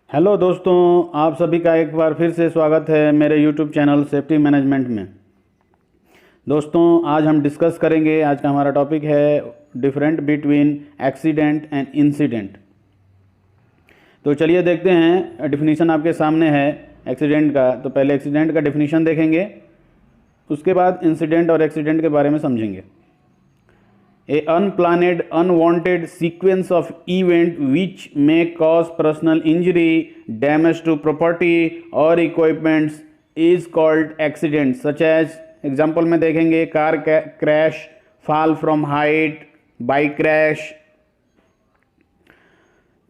Hello दोस्तों, आप सभी का एक बार फिर से स्वागत है मेरे यूट्यूब चैनल सेफ्टी मैनेजमेंट में। दोस्तों, आज हम डिस्कस करेंगे। आज का हमारा टॉपिक है different between accident and incident. तो चलिए देखते हैं, डेफिनीशन आपके सामने है एक्सीडेंट का। तो पहले एक्सीडेंट का डेफिनीशन देखेंगे, उसके बाद इंसिडेंट और एक्सीडेंट के बारे में समझेंगे। A unplanned, unwanted sequence of event which may cause personal injury, damage to property or equipments is called accident, such as example में देखेंगे car crash, fall from height, bike crash।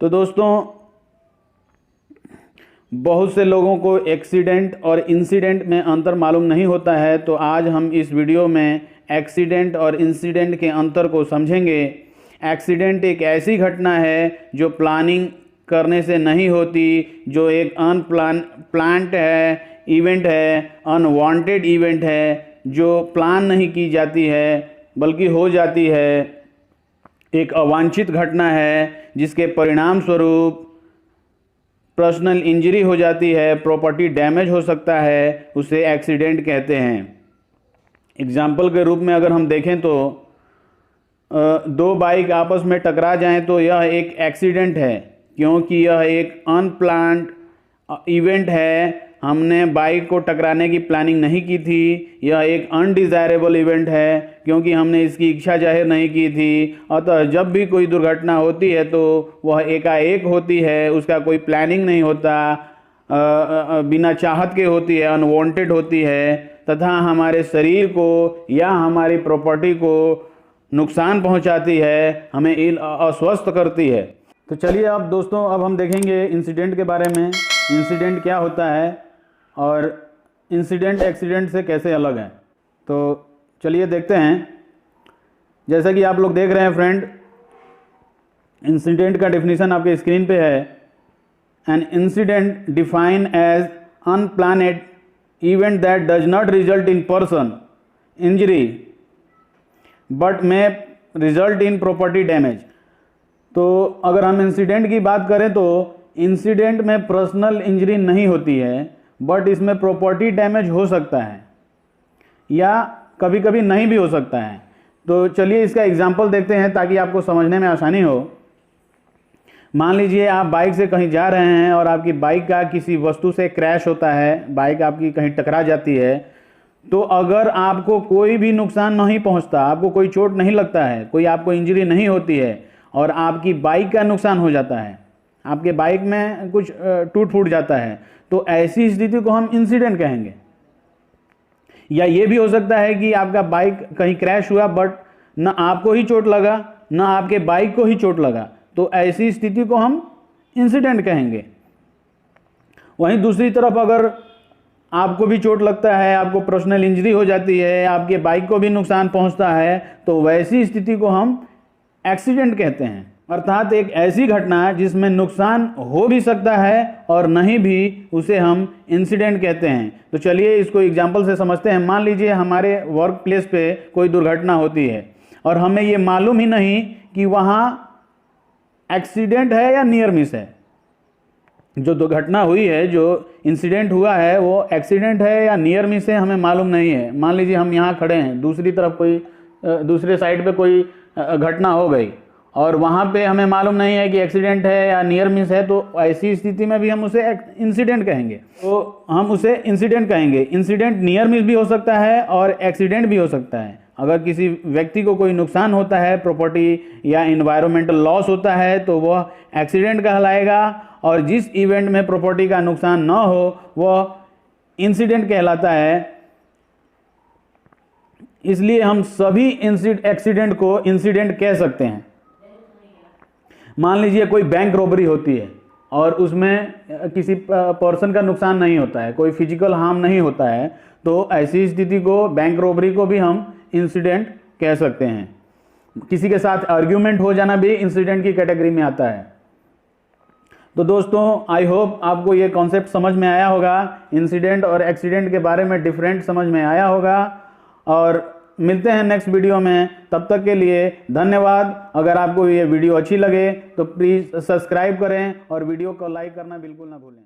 तो दोस्तों, बहुत से लोगों को एक्सीडेंट और इंसिडेंट में अंतर मालूम नहीं होता है। तो आज हम इस वीडियो में एक्सीडेंट और इंसिडेंट के अंतर को समझेंगे। एक्सीडेंट एक ऐसी घटना है जो प्लानिंग करने से नहीं होती, जो एक प्लान्ड है, इवेंट है, अनवांटेड इवेंट है, जो प्लान नहीं की जाती है बल्कि हो जाती है। एक अवांछित घटना है जिसके परिणाम स्वरूप पर्सनल इंजरी हो जाती है, प्रॉपर्टी डैमेज हो सकता है, उसे एक्सीडेंट कहते हैं। एग्जाम्पल के रूप में अगर हम देखें तो दो बाइक आपस में टकरा जाएं तो यह एक एक्सीडेंट है, क्योंकि यह एक अनप्लान्ड इवेंट है। हमने बाइक को टकराने की प्लानिंग नहीं की थी। यह एक अनडिज़ायरेबल इवेंट है, क्योंकि हमने इसकी इच्छा जाहिर नहीं की थी। अतः जब भी कोई दुर्घटना होती है तो वह एकाएक होती है, उसका कोई प्लानिंग नहीं होता, बिना चाहत के होती है, अनवांटेड होती है, तथा हमारे शरीर को या हमारी प्रॉपर्टी को नुकसान पहुंचाती है, हमें अस्वस्थ करती है। तो चलिए अब दोस्तों, अब हम देखेंगे इंसिडेंट के बारे में। इंसिडेंट क्या होता है और इंसिडेंट एक्सीडेंट से कैसे अलग है। तो चलिए देखते हैं। जैसा कि आप लोग देख रहे हैं फ्रेंड, इंसिडेंट का डेफिनेशन आपके स्क्रीन पे है। An incident define as unplanned event that does not result in person injury but may result in property damage। तो अगर हम इंसिडेंट की बात करें तो इंसिडेंट में पर्सनल इंजरी नहीं होती है, बट इसमें प्रॉपर्टी डैमेज हो सकता है या कभी कभी नहीं भी हो सकता है। तो चलिए इसका एग्जांपल देखते हैं ताकि आपको समझने में आसानी हो। मान लीजिए आप बाइक से कहीं जा रहे हैं और आपकी बाइक का किसी वस्तु से क्रैश होता है, बाइक आपकी कहीं टकरा जाती है। तो अगर आपको कोई भी नुकसान नहीं पहुंचता, आपको कोई चोट नहीं लगता है, कोई आपको इंजरी नहीं होती है और आपकी बाइक का नुकसान हो जाता है, आपके बाइक में कुछ टूट फूट जाता है, तो ऐसी स्थिति को हम इंसिडेंट कहेंगे। या ये भी हो सकता है कि आपका बाइक कहीं क्रैश हुआ बट न आपको ही चोट लगा न आपके बाइक को ही चोट लगा, तो ऐसी स्थिति को हम इंसिडेंट कहेंगे। वहीं दूसरी तरफ अगर आपको भी चोट लगता है, आपको पर्सनल इंजरी हो जाती है, आपके बाइक को भी नुकसान पहुंचता है, तो वैसी स्थिति को हम एक्सीडेंट कहते हैं। अर्थात एक ऐसी घटना जिसमें नुकसान हो भी सकता है और नहीं भी, उसे हम इंसिडेंट कहते हैं। तो चलिए इसको एग्जाम्पल से समझते हैं। मान लीजिए हमारे वर्क प्लेस पे कोई दुर्घटना होती है और हमें ये मालूम ही नहीं कि वहाँ एक्सीडेंट है या नियर मिस है। जो दुर्घटना हुई है, जो इंसिडेंट हुआ है, वो एक्सीडेंट है या नियर मिस है, हमें मालूम नहीं है। मान लीजिए हम यहाँ खड़े हैं, दूसरी तरफ कोई दूसरे साइड पे कोई घटना हो गई और वहाँ पे हमें मालूम नहीं है कि एक्सीडेंट है या नियर मिस है, तो ऐसी स्थिति में भी हम उसे इंसिडेंट कहेंगे। तो हम उसे इंसिडेंट कहेंगे। इंसिडेंट नियर मिस भी हो सकता है और एक्सीडेंट भी हो सकता है। अगर किसी व्यक्ति को कोई नुकसान होता है, प्रॉपर्टी या इन्वायरमेंटल लॉस होता है, तो वह एक्सीडेंट कहलाएगा, और जिस इवेंट में प्रॉपर्टी का नुकसान न हो वह इंसिडेंट कहलाता है। इसलिए हम सभी एक्सीडेंट को इंसिडेंट कह सकते हैं। मान लीजिए कोई बैंक रॉबरी होती है और उसमें किसी पर्सन का नुकसान नहीं होता है, कोई फिजिकल हार्म नहीं होता है, तो ऐसी स्थिति को, बैंक रॉबरी को भी हम इंसिडेंट कह सकते हैं। किसी के साथ आर्ग्यूमेंट हो जाना भी इंसिडेंट की कैटेगरी में आता है। तो दोस्तों, आई होप आपको ये कॉन्सेप्ट समझ में आया होगा। इंसिडेंट और एक्सीडेंट के बारे में डिफरेंट समझ में आया होगा। और मिलते हैं नेक्स्ट वीडियो में, तब तक के लिए धन्यवाद। अगर आपको ये वीडियो अच्छी लगे तो प्लीज़ सब्सक्राइब करें और वीडियो को लाइक करना बिल्कुल ना भूलें।